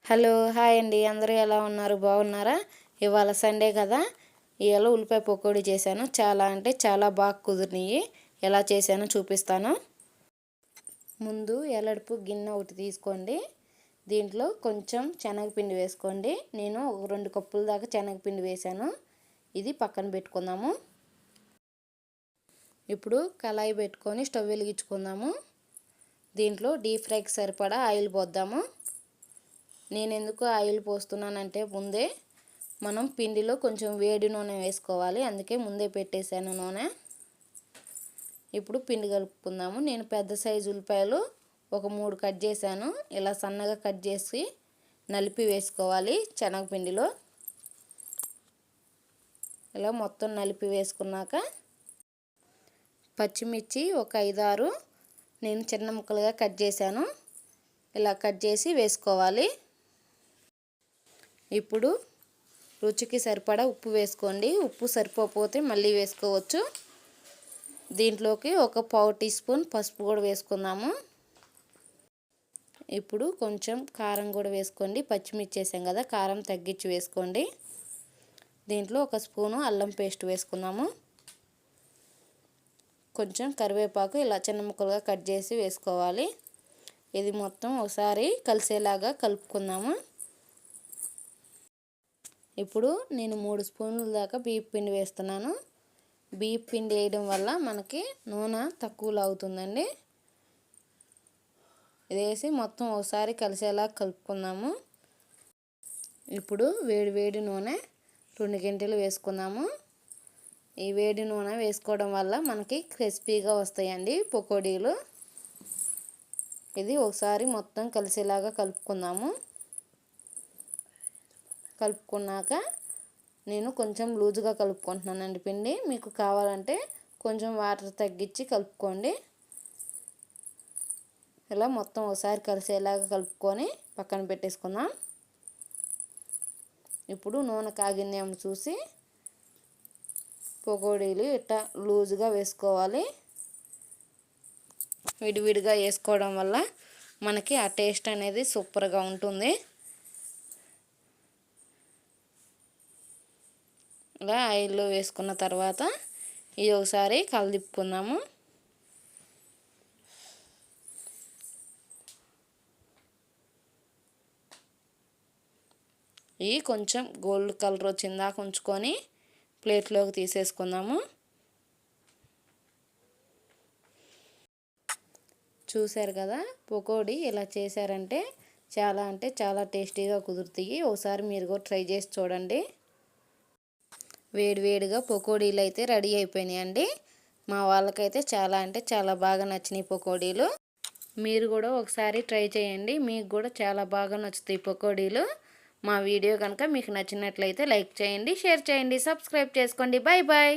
Hello hi అండి, అందరూ ఎలా ఉన్నారు? బాగున్నారా? ఇవాళ సండే కదా, ఇవాళ ఉల్లిపాయ పకోడీ చేశాను. చాలా అంటే చాలా బాగా కుదిరినాయి. ఎలా చేశానో చూపిస్తాను. ముందు ఎలడుపు గిన్నె ఒకటి తీసుకోండి. దీంట్లో కొంచెం శనగపిండి వేసుకోండి. నేను 2 కప్పుల దాకా శనగపిండి వేశాను. ఇది పక్కన పెట్టుకుందాము. ఇప్పుడు కళాయి పెట్టుకొని స్టవ్ వెలిగించుకుందాము. దీంట్లో డీప్ ఫ్రైకి సరిపడా ఆయిల్ పోద్దాము. నేను ఎందుకు ఆయిల్ పోస్తున్నానంటే ముందే మనం పిండిలో కొంచెం వేడి నూనె వేసుకోవాలి, అందుకే ముందే పెట్టేశాను నూనె. ఇప్పుడు పిండి కలుపుకుందాము. నేను పెద్ద సైజు ఉల్లిపాయలు ఒక 3 కట్ చేశాను. ఇలా సన్నగా కట్ చేసి నలిపి వేసుకోవాలి శనగపిండిలో. ఇలా మొత్తం నలిపి వేసుకున్నాక పచ్చిమిర్చి ఒక 5-6 నేను చిన్న ముక్కలుగా కట్ చేశాను. ఇలా కట్ చేసి వేసుకోవాలి. ఇప్పుడు రుచికి సరిపడా ఉప్పు వేసుకోండి. ఉప్పు సరిపోతే మళ్ళీ వేసుకోవచ్చు. దీంట్లోకి ఒక పావు టీ స్పూన్ పసుపు కూడా వేసుకుందాము. ఇప్పుడు కొంచెం కారం కూడా వేసుకోండి. పచ్చిమిర్చి వేసాం కదా, కారం తగ్గించి వేసుకోండి. దీంట్లో ఒక స్పూను అల్లం పేస్ట్ వేసుకుందాము. కొంచెం కరివేపాకు ఇలా చిన్న ముక్కలుగా కట్ చేసి వేసుకోవాలి. ఇది మొత్తం ఒకసారి కలిసేలాగా కలుపుకుందాము. ఇప్పుడు నేను 3 స్పూన్ల దాకా బియ్యం పిండి వేస్తున్నాను. బియ్యం పిండి వేయడం వల్ల మనకి నూనె తక్కువ లాగుతుందండి. ఇది వేసి మొత్తం ఒకసారి కలిసేలా కలుపుకుందాము. ఇప్పుడు వేడి నూనె 2 గంటలు వేసుకుందాము. ఈ వేడి నూనె వేసుకోవడం వల్ల మనకి క్రిస్పీగా వస్తాయండి పకోడీలు. ఇది ఒకసారి మొత్తం కలిసేలాగా కలుపుకుందాము. కలుపుకున్నాక నేను కొంచెం లూజుగా కలుపుకుంటున్నానండి పిండి. మీకు కావాలంటే కొంచెం వాటర్ తగ్గించి కలుపుకోండి. ఇలా మొత్తం ఒకసారి కలిసేలాగా కలుపుకొని పక్కన పెట్టేసుకుందాం. ఇప్పుడు నూనె కాగిందేమో చూసి పకోడీలు ఇట్లా లూజుగా వేసుకోవాలి. విడివిడిగా వేసుకోవడం వల్ల మనకి ఆ టేస్ట్ అనేది సూపర్గా ఉంటుంది. ఇలా ఆయిల్లో వేసుకున్న తర్వాత ఇది ఒకసారి కలదిప్పుకుందాము. ఇవి కొంచెం గోల్డ్ కలర్ వచ్చిందాక ఉంచుకొని ప్లేట్లోకి తీసేసుకుందాము. చూశారు కదా, పకోడీ ఇలా చేశారంటే చాలా టేస్టీగా కుదురుతాయి. ఒకసారి మీరు కూడా ట్రై చేసి చూడండి. వేడివేడిగా పకోడీలు అయితే రెడీ అయిపోయినాయండి. మా వాళ్ళకైతే చాలా బాగా నచ్చినాయి పకోడీలు. మీరు కూడా ఒకసారి ట్రై చేయండి, మీకు కూడా చాలా బాగా నచ్చుతాయి పకోడీలు. మా వీడియో కనుక మీకు నచ్చినట్లయితే లైక్ చేయండి, షేర్ చేయండి, సబ్స్క్రైబ్ చేసుకోండి. Bye bye.